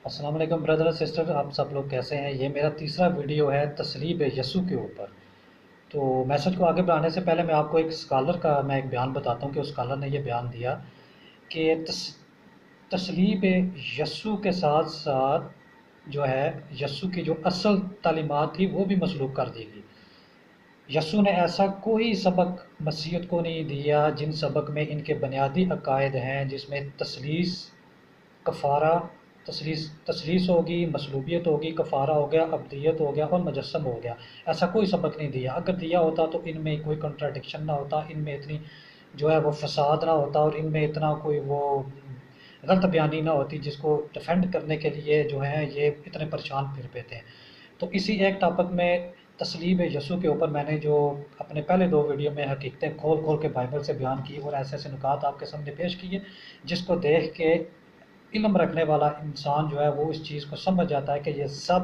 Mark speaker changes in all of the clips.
Speaker 1: السلام علیکم بردر اور سسٹر، آپ سب لوگ کیسے ہیں؟ یہ میرا تیسرا ویڈیو ہے تصلیب یسوع کے اوپر۔ تو میسج کو آگے بڑھانے سے پہلے میں آپ کو ایک اسکالر کا میں ایک بیان بتاتا ہوں کہ اس اسکالر نے یہ بیان دیا کہ تصلیب یسوع کے ساتھ ساتھ جو ہے یسوع کی جو اصل تعلیمات تھی وہ بھی مسلوب کر دی گئی۔ یسوع نے ایسا کوئی سبق مسیحیت کو نہیں دیا جن سبق میں ان کے بنیادی عقائد ہیں، جس میں تثلیث، کفارہ، تثلیث ہوگی، مصلوبیت ہوگی، کفارہ ہو گیا، ابدیت ہو گیا اور مجسم ہو گیا۔ ایسا کوئی سبق نہیں دیا۔ اگر دیا ہوتا تو ان میں کوئی کنٹراڈکشن نہ ہوتا، ان میں اتنی جو ہے وہ فساد نہ ہوتا، اور ان میں اتنا کوئی وہ غلط بیانی نہ ہوتی جس کو ڈیفینڈ کرنے کے لیے جو ہیں یہ اتنے پریشان پھر پیتے ہیں۔ تو اسی ایک ٹاپک میں تصلیب یسوع کے اوپر میں نے جو اپنے پہلے دو ویڈیو میں حقیقتیں کھول کھول کے بائبل سے بیان کی اور ایسے ایسے نکات آپ کے سامنے پیش کیے، جس کو دیکھ کے علم رکھنے والا انسان جو ہے وہ اس چیز کو سمجھ جاتا ہے کہ یہ سب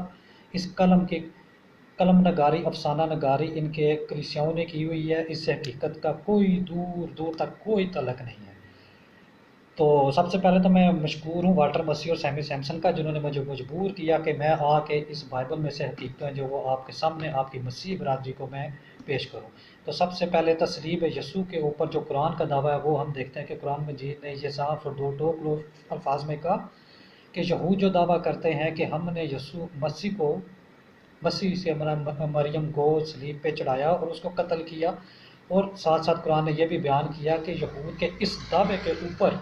Speaker 1: اس قلم نگاری، افسانہ نگاری ان کے کلیسیاؤں نے کی ہوئی ہے، اس سے حقیقت کا کوئی دور دور تک کوئی تعلق نہیں ہے۔ تو سب سے پہلے تو میں مشکور ہوں والٹر مسیح اور سیمی سیمسن کا، جنہوں نے مجھے مجبور کیا کہ میں آ کے اس بائبل میں سے حقیقتیں جو وہ آپ کے سامنے آپ کی مسیح برادری کو میں پیش کروں۔ تو سب سے پہلے تصلیب یسوع کے اوپر جو قرآن کا دعویٰ ہے وہ ہم دیکھتے ہیں کہ قرآن مجید نے یہ صاف اور دو ٹوک الفاظ میں کہا کہ یہود جو دعویٰ کرتے ہیں کہ ہم نے یسوع مسیح سے مریم کو صلیب پہ چڑھایا اور اس کو قتل کیا، اور ساتھ ساتھ قرآن نے یہ بھی بیان کیا کہ یہود کے اس دعوے کے اوپر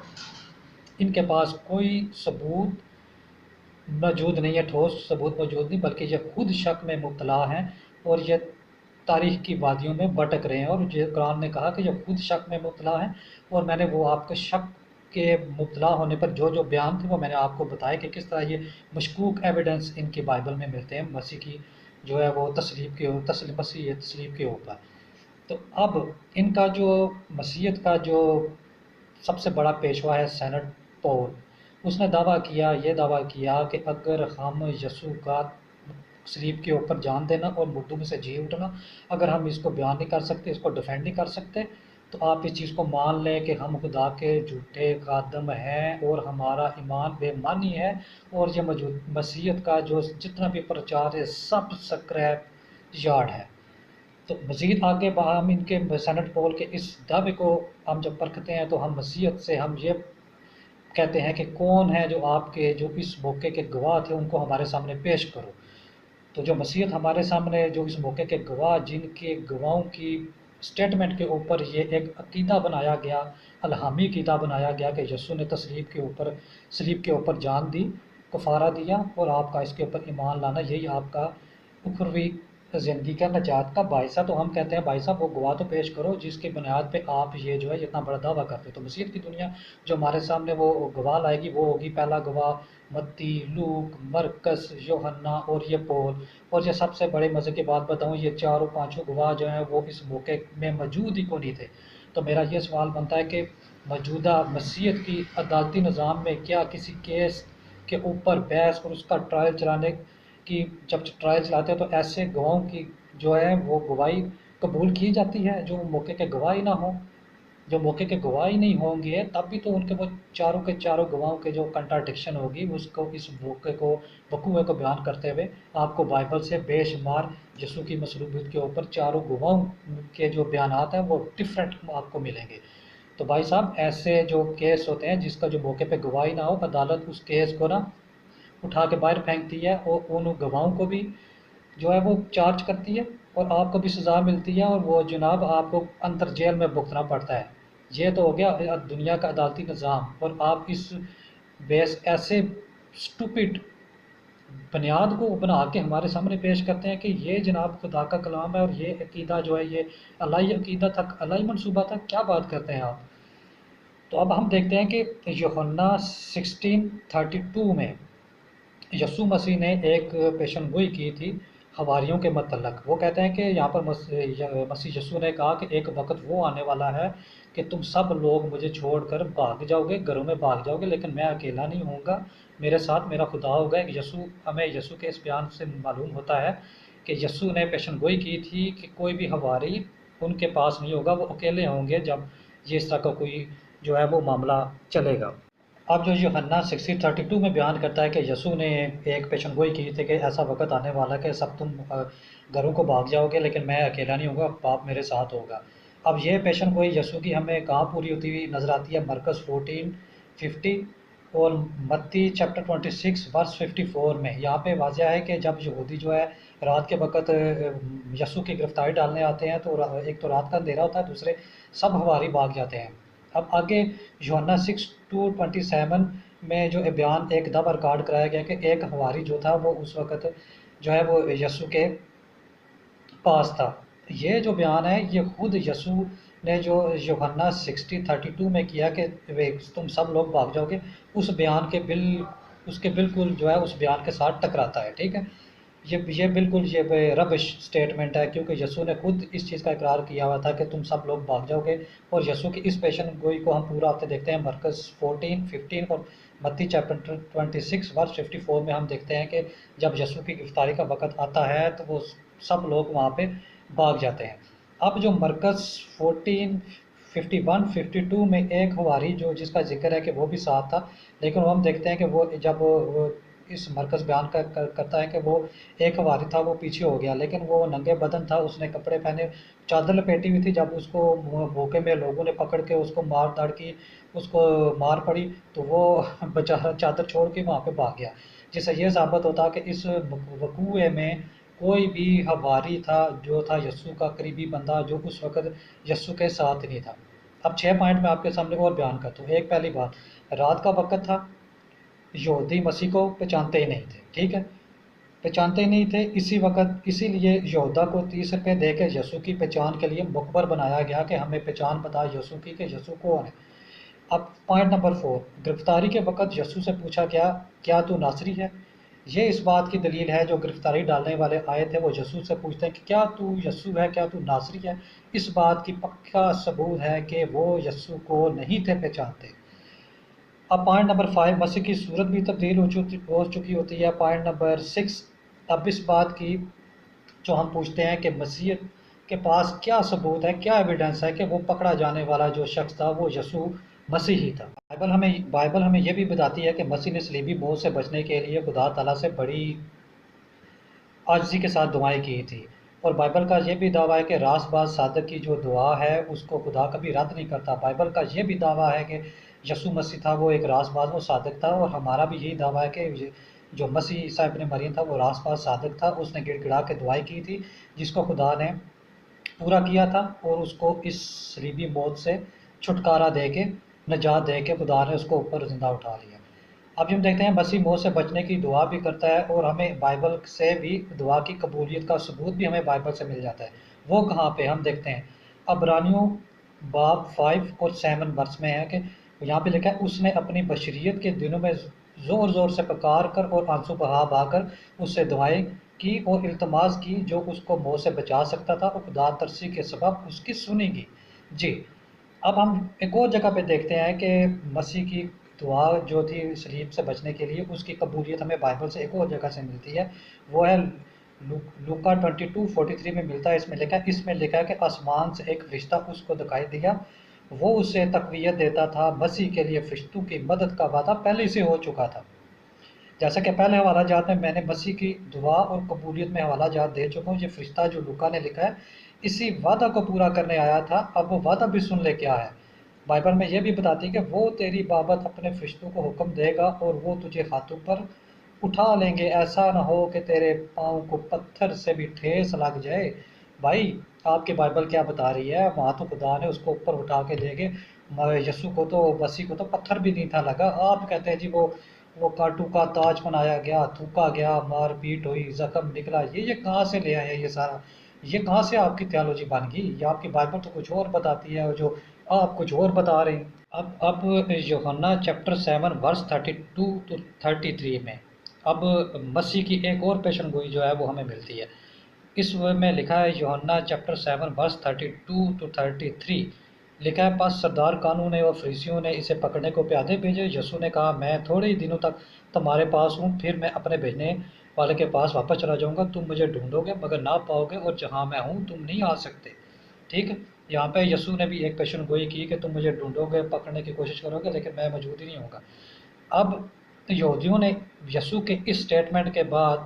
Speaker 1: ان کے پاس کوئی ثبوت موجود نہیں ہے، ٹھوس ثبوت موجود نہیں، بلکہ یہ خود شک میں مبتلا ہیں اور یہ تاریخ کی وادیوں میں بھٹک رہے ہیں۔ اور یہ قرآن نے کہا کہ یہ خود شک میں مبتلا ہیں، اور میں نے وہ آپ کے شک کے مبتلا ہونے پر جو جو بیان تھے وہ میں نے آپ کو بتایا کہ کس طرح یہ مشکوک ایویڈنس ان کی بائبل میں ملتے ہیں مسیح کی جو ہے وہ تسلیب کے اوپر۔ تو اب ان کا جو مسیحیت کا جو سب سے بڑا پیشوا ہے سینٹ پول، اس نے یہ دعویٰ کیا کہ اگر ہم یسوع کا صلیب کے اوپر جان دینا اور مردوں میں سے جی اٹھنا، اگر ہم اس کو بیان نہیں کر سکتے، اس کو ڈیفینڈ نہیں کر سکتے، تو آپ اس چیز کو مان لیں کہ ہم خدا کے جھوٹے خادم ہیں اور ہمارا ایمان بے معنی ہے، اور یہ مسیحیت کا جو جتنا بھی پرچار ہے سب سکریپ یارڈ ہے۔ تو مزید آگے ہم ان کے سینٹ پول کے اس دعوے کو ہم جب پرکھتے ہیں تو ہم مسیحیت سے ہم یہ کہتے ہیں کہ کون ہے جو آپ کے جو اس موقع کے گواہ تھے ان کو ہمارے سامنے پیش کرو۔ تو جو مسیحیت ہمارے سامنے جو اس موقع کے گواہ، جن کے گواہوں کی سٹیٹمنٹ کے اوپر یہ ایک عقیدہ بنایا گیا، الہامی عقیدہ بنایا گیا کہ یسوع نے صلیب کے اوپر جان دی، کفارہ دیا، اور آپ کا اس کے اوپر ایمان لانا یہی آپ کا اخروی زندگی کا نجات کا باعث ہے۔ تو ہم کہتے ہیں بھائی صاحب وہ گواہ تو پیش کرو جس کی بنیاد پہ آپ یہ جو ہے اتنا بڑا دعویٰ کرتے. تو مسیحیت کی دنیا جو ہمارے سامنے وہ گواہ لائے گی وہ ہوگی پہلا گواہ متی، لوک، مرکز، یوحنا اور یہ پول. اور یہ سب سے بڑے مزے کی بات بتاؤں، یہ چاروں پانچوں گواہ جو ہیں وہ اس موقع میں موجود ہی کو نہیں تھے. تو میرا یہ سوال بنتا ہے کہ موجودہ مسیحیت کی عدالتی نظام میں کیا کسی کیس کے اوپر بحث اور اس کا ٹرائل چلانے کی جب ٹرائل چلاتے ہیں تو ایسے گواہوں کی جو ہے وہ گواہی قبول کی جاتی ہے جو موقع کے گواہ ہی نہ ہوں؟ جو موقع کے گواہ ہی نہیں ہوں گے تب بھی تو ان کے وہ چاروں کے چاروں گواہوں کے جو کنٹراڈکشن ہوگی اس کو اس موقع کو وقوع کو بیان کرتے ہوئے آپ کو بائبل سے بے شمار یسوع کی مصلوبیت کے اوپر چاروں گواہوں کے جو بیانات ہیں وہ ڈفرینٹ آپ کو ملیں گے. تو بھائی صاحب ایسے جو کیس ہوتے ہیں جس کا جو موقع پہ گواہی نہ ہو، عدالت اس کیس کو نا اٹھا کے باہر پھینکتی ہے اور ان گواہوں کو بھی جو ہے وہ چارج کرتی ہے اور آپ کو بھی سزا ملتی ہے اور وہ جناب آپ کو اندر جیل میں بھگتنا پڑتا ہے. یہ تو ہو گیا دنیا کا عدالتی نظام، اور آپ اس بیس ایسے اسٹوپڈ بنیاد کو بنا کے ہمارے سامنے پیش کرتے ہیں کہ یہ جناب خدا کا کلام ہے اور یہ عقیدہ جو ہے یہ الہی عقیدہ تک، الہی منصوبہ تک کیا بات کرتے ہیں آپ. تو اب ہم دیکھتے ہیں کہ یوحنا 16:32 میں یسوع مسیح نے ایک پیشن گوئی کی تھی حواریوں کے متعلق. وہ کہتے ہیں کہ یہاں پر مسیح یسوع نے کہا کہ ایک وقت وہ آنے والا ہے کہ تم سب لوگ مجھے چھوڑ کر بھاگ جاؤ گے، گھروں میں بھاگ جاؤ گے، لیکن میں اکیلا نہیں ہوں گا، میرے ساتھ میرا خدا ہوگا. ہمیں یسوع کے اس بیان سے معلوم ہوتا ہے کہ یسوع نے پیشن گوئی کی تھی کہ کوئی بھی حواری ان کے پاس نہیں ہوگا، وہ اکیلے ہوں گے جب یہ اس طرح کا کوئی جو ہے وہ معاملہ چلے گا. اب جو یوحنا 60:32 میں بیان کرتا ہے کہ یسوع نے ایک پیشن گوئی کی تھی کہ ایسا وقت آنے والا کہ سب تم گھروں کو بھاگ جاؤ گے، لیکن میں اکیلا نہیں ہوں گا، باپ میرے ساتھ ہوگا۔ اب یہ پیشن گوئی یسوع کی ہمیں کہاں پوری ہوتی ہوئی نظر آتی ہے؟ مرکز 14:50 اور متی چیپٹر 26 ورس 54 میں۔ یہاں پہ واضح ہے کہ جب یہودی جو ہے رات کے وقت یسوع کی گرفتاری ڈالنے آتے ہیں، تو ایک تو رات کا اندھیرا ہوتا ہے، دوسرے سب ہواری بھاگ جاتے ہیں۔ اب آگے یوحنا 6:27 میں جو بیان ایک دفعہ ریکارڈ کرایا گیا کہ ایک ہواری جو تھا وہ اس وقت جو ہے وہ یسوع کے پاس تھا۔ یہ جو بیان ہے یہ خود یسوع نے جو یوحنا 60:32 میں کیا کہ تم سب لوگ بھاگ جاؤ گے، اس بیان کے اس کے بالکل جو ہے اس بیان کے ساتھ ٹکراتا ہے، ٹھیک ہے۔ یہ بالکل یہ ربش سٹیٹمنٹ ہے، کیونکہ یسوع نے خود اس چیز کا اقرار کیا ہوا تھا کہ تم سب لوگ بھاگ جاؤ گے۔ اور یسوع کی اس پیشن گوئی کو ہم پورا ہفتے دیکھتے ہیں مرکز 14:15 اور متی چیپٹر 26 ورس 54 میں ہم دیکھتے ہیں کہ جب یسوع کی گرفتاری کا وقت آتا ہے تو وہ سب لوگ وہاں پہ بھاگ جاتے ہیں۔ اب جو مرکز 14:51-52 میں ایک ہواری جو جس کا ذکر ہے کہ وہ بھی ساتھ تھا، لیکن وہ ہم دیکھتے ہیں کہ وہ جب وہ اس مرکز بیان کرتا ہے کہ وہ ایک ہواری تھا، وہ پیچھے ہو گیا، لیکن وہ ننگے بدن تھا، اس نے کپڑے پہنے، چادر لپیٹی ہوئی تھی۔ جب اس کو بھوکے میں لوگوں نے پکڑ کے اس کو مار داڑ کی، اس کو مار پڑی، تو وہ بیچارہ چادر چھوڑ کے وہاں پہ بھاگ گیا، جس سے یہ ثابت ہوتا کہ اس وقوعے میں کوئی بھی ہواری تھا جو تھا یسوع کا قریبی بندہ جو اس وقت یسوع کے ساتھ نہیں تھا۔ اب 6 پوائنٹ میں آپ کے سامنے اور بیان کرتا ہوں۔ ایک پہلی بات، رات کا وقت تھا، یہودی مسیح کو پہچانتے ہی نہیں تھے، ٹھیک ہے، پہچانتے ہی نہیں تھے، اسی لیے یہودا کو 30 روپے دے کے یسوع کی پہچان کے لیے مخبر بنایا گیا کہ ہمیں پہچان بتا یسوع کی کہ یسوع کون ہے۔ اب پوائنٹ نمبر 4، گرفتاری کے وقت یسوع سے پوچھا گیا کیا تو ناصری ہے؟ یہ اس بات کی دلیل ہے جو گرفتاری ڈالنے والے آئے تھے وہ یسوع سے پوچھتے ہیں کہ کیا تو یسوع ہے، کیا تو ناصری ہے؟ اس بات کی پکا ثبوت ہے کہ وہ یسوع کو نہیں تھے پہچانتے۔ اب پوائنٹ نمبر 5، مسیح کی صورت بھی تبدیل ہو چکی ہوتی ہے۔ پوائنٹ نمبر 6، اب اس بات کی جو ہم پوچھتے ہیں کہ مسیح کے پاس کیا ثبوت ہے، کیا ایویڈنس ہے کہ وہ پکڑا جانے والا جو شخص تھا وہ یسوع مسیح ہی تھا۔ بائبل ہمیں یہ بھی بتاتی ہے کہ مسیح نے صلیبی موت سے بچنے کے لیے خدا تعالیٰ سے بڑی عاجزی کے ساتھ دعائیں کی تھی، اور بائبل کا یہ بھی دعویٰ ہے کہ راست باز صادق کی جو دعا ہے اس کو خدا کبھی رد نہیں کرتا۔ بائبل کا یہ بھی دعویٰ ہے کہ یسوع مسیح تھا وہ ایک راست باز و صادق تھا، اور ہمارا بھی یہی دعویٰ ہے کہ جو مسیح عیسیٰ ابن مریم تھا وہ راست باز صادق تھا، اس نے گڑ گڑا کے دعائیں کی تھی جس کو خدا نے پورا کیا تھا، اور اس کو اس صلیبی موت سے چھٹکارا دے کے نجات دے کے خدا نے اس کو اوپر زندہ اٹھا لیا۔ اب ہم دیکھتے ہیں مسیح موت سے بچنے کی دعا بھی کرتا ہے، اور ہمیں بائبل سے بھی دعا کی قبولیت کا ثبوت بھی ہمیں بائبل سے مل جاتا ہے۔ وہ کہاں پہ ہم دیکھتے ہیں؟ عبرانیوں باب 5 اور 7 ورس میں ہے کہ یہاں پہ لکھا ہے اس نے اپنی بشریت کے دنوں میں زور زور سے پکار کر اور آنسو بہا بہا کر اس سے دعائیں کی اور التماس کی جو اس کو موت سے بچا سکتا تھا، اور خدا ترسی کے سبب اس کی سنی گی۔ جی، اب ہم ایک اور جگہ پہ دیکھتے ہیں کہ مسیح کی دعا جو تھی صلیب سے بچنے کے لیے اس کی قبولیت ہمیں بائبل سے ایک اور جگہ سے ملتی ہے، وہ ہے لوکا 22:43 میں ملتا ہے۔ اس میں لکھا ہے کہ آسمان سے ایک فرشتہ اس کو دکھائی دیا، وہ اسے تقویت دیتا تھا، مسیح کے لیے فرشتوں کی مدد کا وعدہ پہلے سے ہو چکا تھا۔ جیسا کہ پہلے حوالہ جات میں نے مسیح کی دعا اور قبولیت میں حوالہ جات دے چکا ہوں، یہ فرشتہ جو لوکا نے لکھا ہے اسی وعدہ کو پورا کرنے آیا تھا۔ اب وہ وعدہ بھی سن لے کیا ہے۔ بائبل میں یہ بھی بتاتی ہے کہ وہ تیری بابت اپنے فرشتوں کو حکم دے گا اور وہ تجھے ہاتھوں پر اٹھا لیں گے، ایسا نہ ہو کہ تیرے پاؤں کو پتھر سے بھی ٹھیس لگ جائے۔ بھائی آپ کی بائبل کیا بتا رہی ہے؟ وہاں تو خدا نے اس کو اوپر اٹھا کے دے گے، یسوع کو تو مسیح کو تو پتھر بھی نہیں تھا لگا۔ آپ کہتے ہیں جی وہ کانٹوں کا تاج بنایا گیا، تھوکا گیا، مار پیٹ ہوئی، زخم نکلا، یہ کہاں سے لے آئے ہیں یہ سارا؟ یہ کہاں سے آپ کی تھیالوجی بن گئی؟ یہ آپ کی بائبل تو کچھ اور بتاتی ہے اور جو آپ کچھ اور بتا رہے ہیں۔ اب یوحنا چیپٹر 7 ورس 32-33 میں اب مسیح کی ایک اور پیشن گوئی جو ہے وہ ہمیں ملتی ہے۔ اس میں لکھا ہے یوحنا چیپٹر 7 ورس 32-33 لکھا ہے، پس سردار قانون اور فریسیوں نے اسے پکڑنے کو پیادے بھیجے۔ یسوع نے کہا میں تھوڑے ہی دنوں تک تمہارے پاس ہوں، پھر میں اپنے بھیجنے والے کے پاس واپس چلا جاؤں گا، تم مجھے ڈھونڈو گے مگر نہ پاؤ گے، اور جہاں میں ہوں تم نہیں آ سکتے۔ ٹھیک ہے، یہاں پہ یسوع نے بھی ایک پیشن گوئی کی کہ تم مجھے ڈھونڈو گے، پکڑنے کی کوشش کرو گے، لیکن میں موجود ہی نہیں ہوں گا۔ اب یہودیوں نے یسوع کے اس سٹیٹمنٹ کے بعد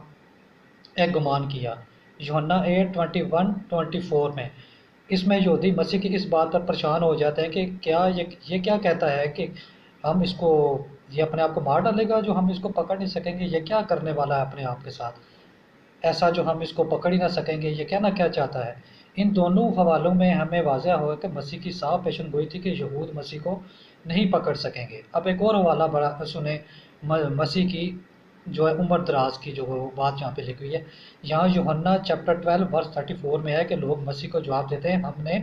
Speaker 1: ایک گمان کیا یوحنا 8:21-24 میں۔ اس میں یہودی مسیح کی اس بات پر پریشان ہو جاتے ہیں کہ کیا یہ کیا کہتا ہے کہ ہم اس کو یہ اپنے آپ کو مار ڈالے گا جو ہم اس کو پکڑ نہیں سکیں گے، یہ کیا کرنے والا ہے اپنے آپ کے ساتھ ایسا جو ہم اس کو پکڑ ہی نہ سکیں گے، یہ کہنا کیا چاہتا ہے۔ ان دونوں حوالوں میں ہمیں واضح ہوا کہ مسیح کی صاف پیشن گوئی تھی کہ یہود مسیح کو نہیں پکڑ سکیں گے۔ اب ایک اور حوالہ بڑا سنیں مسیح کی جو ہے عمر دراز کی جو بات یہاں پہ لکھی ہوئی ہے۔ یہاں یوحنا چیپٹر 12 ورس 34 میں ہے کہ لوگ مسیح کو جواب دیتے ہیں، ہم نے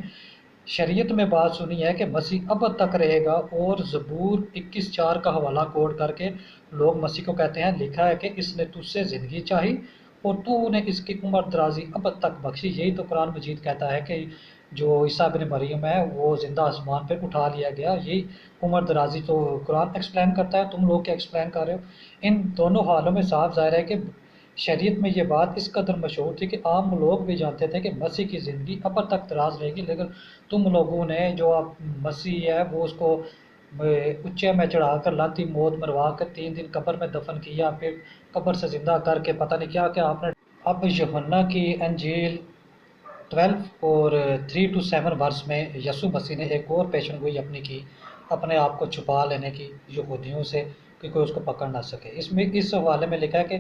Speaker 1: شریعت میں بات سنی ہے کہ مسیح اب تک رہے گا، اور زبور 21:4 کا حوالہ کوٹ کر کے لوگ مسیح کو کہتے ہیں، لکھا ہے کہ اس نے تجھ سے زندگی چاہی اور تو نے اس کی عمر درازی اب تک بخشی۔ یہی تو قرآن مجید کہتا ہے کہ جو عیسیٰ بن مریم ہے وہ زندہ آسمان پہ اٹھا لیا گیا، یہی عمر درازی تو قرآن ایکسپلین کرتا ہے، تم لوگ کیا ایکسپلین کر رہے ہو۔ ان دونوں حالوں میں صاف ظاہر ہے کہ شریعت میں یہ بات اس قدر مشہور تھی کہ عام لوگ بھی جانتے تھے کہ مسیح کی زندگی اب تک دراز رہے گی، لیکن تم لوگوں نے جو اب مسیح ہے وہ اس کو اونچے میں چڑھا کر لانتی موت مروا کر 3 دن قبر میں دفن کیا، پھر قبر سے زندہ کر کے پتہ نہیں کیا کیا آپ نے۔ اب یوحنا کی انجیل 12 اور 3-7 ورس میں یسوع مسیح نے ایک اور پیشن گوئی اپنی کی، اپنے آپ کو چھپا لینے کی یہودیوں سے کہ کوئی اس کو پکڑ نہ سکے۔ اس میں اس حوالے میں لکھا ہے کہ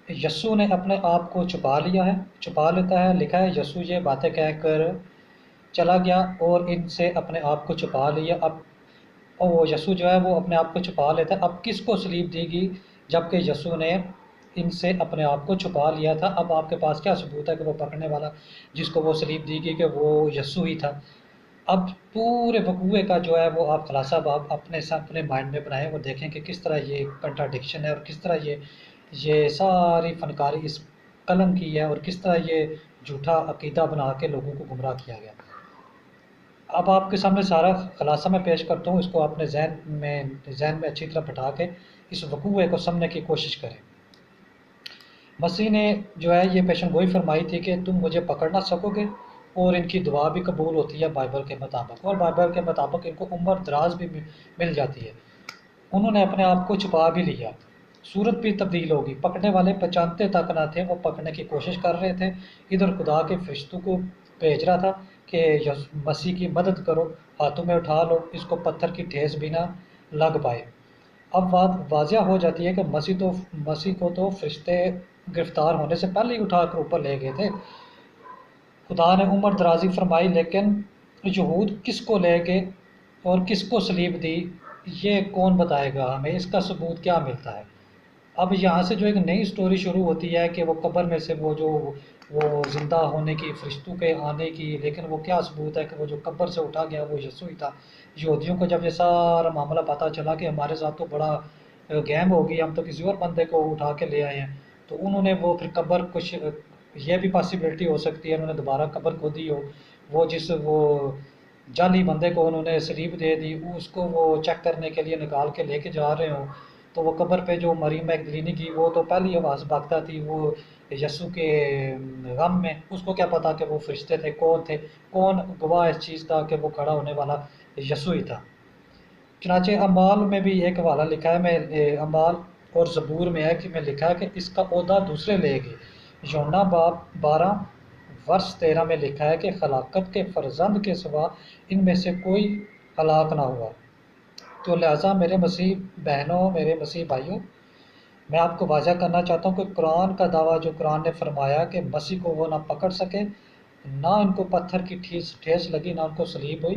Speaker 1: یسوع نے اپنے آپ کو چھپا لیا ہے، چھپا لیتا ہے، لکھا ہے یسوع یہ باتیں کہہ کر چلا گیا اور ان سے اپنے آپ کو چھپا لیا۔ اب وہ یسوع جو ہے وہ اپنے آپ کو چھپا لیتا ہے، اب کس کو صلیب دی گئی جبکہ یسوع نے ان سے اپنے آپ کو چھپا لیا تھا۔ اب آپ کے پاس کیا ثبوت ہے کہ وہ پکڑنے والا جس کو وہ صلیب دی گئی کہ وہ یسوع ہی تھا۔ اب پورے وقوعے کا جو ہے وہ آپ خلاصہ آپ اپنے مائنڈ میں بنائیں، وہ دیکھیں کہ کس طرح یہ کنٹراڈکشن ہے اور کس طرح یہ ساری فنکاری اس قلم کی ہے اور کس طرح یہ جھوٹا عقیدہ بنا کے لوگوں کو گمراہ کیا گیا۔ اب آپ کے سامنے سارا خلاصہ میں پیش کرتا ہوں، اس کو اپنے ذہن میں اچھی طرح بٹھا کے اس وقوعے کو سمجھنے کی کوشش کریں۔ مسیح نے جو ہے یہ پیشن گوئی فرمائی تھی کہ تم مجھے پکڑ نہ سکو گے، اور ان کی دعا بھی قبول ہوتی ہے بائبل کے مطابق، اور بائبل کے مطابق ان کو عمر دراز بھی مل جاتی ہے۔ انہوں نے اپنے آپ کو چھپا بھی لیا، صورت بھی تبدیل ہوگی، پکڑنے والے پہچانتے تک نہ تھے، وہ پکڑنے کی کوشش کر رہے تھے، ادھر خدا کے فرشتوں کو بھیج رہا تھا کہ مسیح کی مدد کرو، ہاتھوں میں اٹھا لو، اس کو پتھر کی ٹھیس بھی نہ لگ پائے۔ اب بات واضح ہو جاتی ہے کہ مسیح کو تو فرشتے گرفتار ہونے سے پہلے ہی اٹھا کر اوپر لے گئے تھے۔ خدا نے عمر درازی فرمائی، لیکن یہود کس کو لے گئے اور کس کو صلیب دی، یہ کون بتائے گا ہمیں، اس کا ثبوت کیا ملتا ہے۔ اب یہاں سے جو ایک نئی سٹوری شروع ہوتی ہے کہ وہ قبر میں سے وہ زندہ ہونے کی، فرشتوں کے آنے کی، لیکن وہ کیا ثبوت ہے کہ وہ جو قبر سے اٹھا گیا وہ یسوع ہی تھا۔ یہودیوں کو جب یہ سارا معاملہ پتہ چلا کہ ہمارے ساتھ تو بڑا گیم ہو گئی، ہم تو کسی اور بندے کو اٹھا کے لے آئے ہیں، تو انہوں نے وہ پھر قبر کچھ یہ بھی پاسبلٹی ہو سکتی ہے انہوں نے دوبارہ قبر کھودی ہو، وہ جعلی بندے کو انہوں نے صلیب دے دی، اس کو وہ چیک کرنے کے لیے نکال کے لے کے جا رہے ہوں، تو وہ قبر پہ جو مریم مگدلینی کی وہ تو پہلی آواز بھاگتا تھی وہ یسوع کے غم میں، اس کو کیا پتا کہ وہ فرشتے تھے، کون گواہ اس چیز کا کہ وہ کھڑا ہونے والا یسوع ہی تھا۔ چنانچہ اعمال میں بھی ایک حوالہ لکھا ہے، میں اعمال اور زبور میں ہے کہ میں لکھا ہے کہ اس کا عہدہ دوسرے لے گئے۔ یوحنا باب 12 ورس 13 میں لکھا ہے کہ خلاقت کے فرزند کے سوا ان میں سے کوئی ہلاک نہ ہوا۔ تو لہٰذا میرے مسیح بہنوں، میرے مسیح بھائیوں، میں آپ کو واضح کرنا چاہتا ہوں کہ قرآن کا دعویٰ جو قرآن نے فرمایا کہ مسیح کو وہ نہ پکڑ سکے، نہ ان کو پتھر کی ٹھیس لگی، نہ ان کو صلیب ہوئی،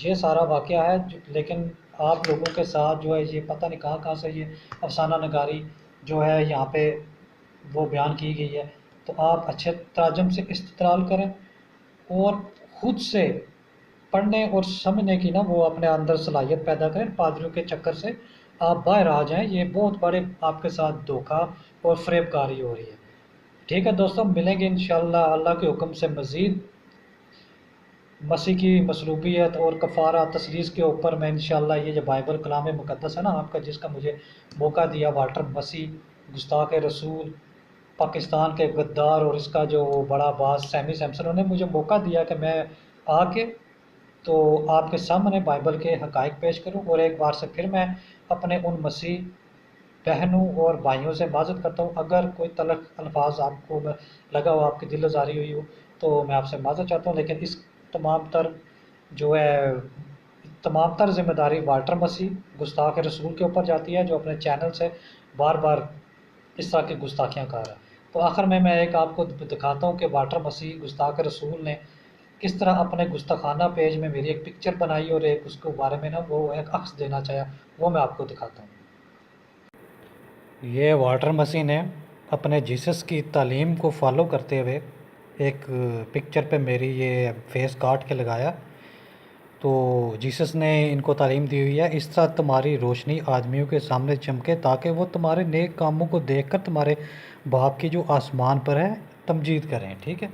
Speaker 1: یہ سارا واقعہ ہے، لیکن آپ لوگوں کے ساتھ جو ہے یہ پتہ نہیں کہاں سے یہ افسانہ نگاری جو ہے یہاں پہ وہ بیان کی گئی ہے۔ تو آپ اچھے تراجم سے استدلال کریں اور خود سے پڑھنے اور سمجھنے کی وہ اپنے اندر صلاحیت پیدا کریں، پادریوں کے چکر سے آپ باہر آ جائیں، یہ بہت بڑے آپ کے ساتھ دھوکہ اور فریب کاری ہو رہی ہے۔ ٹھیک ہے دوستوں، ملیں گے انشاءاللہ اللہ کے حکم سے مزید مسیح کی مصلوبیت اور کفارہ تثلیث کے اوپر میں انشاءاللہ یہ جو بائبل کلام مقدس ہے نا آپ کا، جس کا مجھے موقع دیا والٹر مسیح گستاخ رسول پاکستان کے غدار اور اس کا جو بڑا باز سیمی سیمسن، انہوں نے مجھے موقع دیا کہ میں آ کے تو آپ کے سامنے بائبل کے حقائق پیش کروں، اور ایک بار سے پھر میں اپنے ان مسیح بہنوں اور بھائیوں سے معذرت کرتا ہوں اگر کوئی تلخ الفاظ آپ کو لگا ہو، آپ کی دل آزاری ہوئی ہو، تو میں آپ سے معذرت چاہتا ہوں، لیکن اس تمام تر جو ہے تمام تر ذمہ داری والٹر مسیح گستاخ رسول کے اوپر جاتی ہے، جو اپنے چینل سے بار بار اس طرح کی گستاخیاں کر رہا ہے۔ تو آخر میں ایک آپ کو دکھاتا ہوں کہ والٹر مسیح گستاخ رسول نے کس طرح اپنے گستاخانہ پیج میں میری ایک پکچر بنائی اور ایک اس کے بارے میں نا وہ ایک عکس دینا چاہا، وہ میں آپ کو دکھاتا ہوں۔ یہ والٹر مسیح نے اپنے جیسس کی تعلیم کو فالو کرتے ہوئے ایک پکچر پہ میری یہ فیس کاٹ کے لگایا۔ تو جیسس نے ان کو تعلیم دی ہوئی ہے، اس طرح تمہاری روشنی آدمیوں کے سامنے چمکے تاکہ وہ تمہارے نیک کاموں کو دیکھ کر تمہارے باپ کی جو آسمان پر ہے تمجید کریں، ٹھیک ہے۔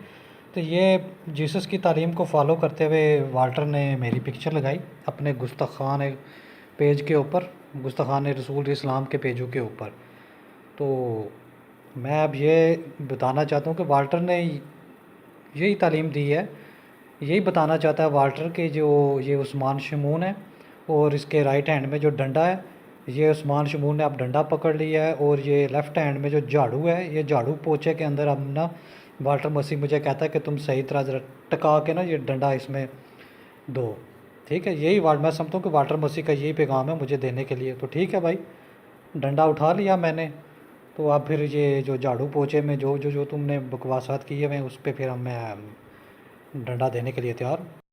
Speaker 1: تو یہ جیسس کی تعلیم کو فالو کرتے ہوئے والٹر نے میری پکچر لگائی اپنے گستاخان پیج کے اوپر، گستاخان رسول اسلام کے پیجوں کے اوپر۔ تو میں اب یہ بتانا چاہتا ہوں کہ والٹر نے یہی تعلیم دی ہے، یہی بتانا چاہتا ہے والٹر کہ جو یہ عثمان شمون ہے اور اس کے رائٹ ہینڈ میں جو ڈنڈا ہے، یہ عثمان شمون نے اب ڈنڈا پکڑ لیا ہے، اور یہ لیفٹ ہینڈ میں جو جھاڑو ہے، یہ جھاڑو پوچھے کے اندر اب نا والٹر مسیح مجھے کہتا ہے کہ تم صحیح طرح ذرا ٹکا کے نا یہ ڈنڈا اس میں دو، ٹھیک ہے۔ یہی میں سمجھتا ہوں کہ والٹر مسیح کا یہی پیغام ہے مجھے دینے کے لیے۔ تو ٹھیک ہے بھائی، ڈنڈا اٹھا لیا میں نے، تو اب پھر یہ جو جھاڑو پوچھے میں جو تم نے بکواسات کی ہے میں اس پہ پھر میں ڈنڈا دینے کے لیے تیار ہوں۔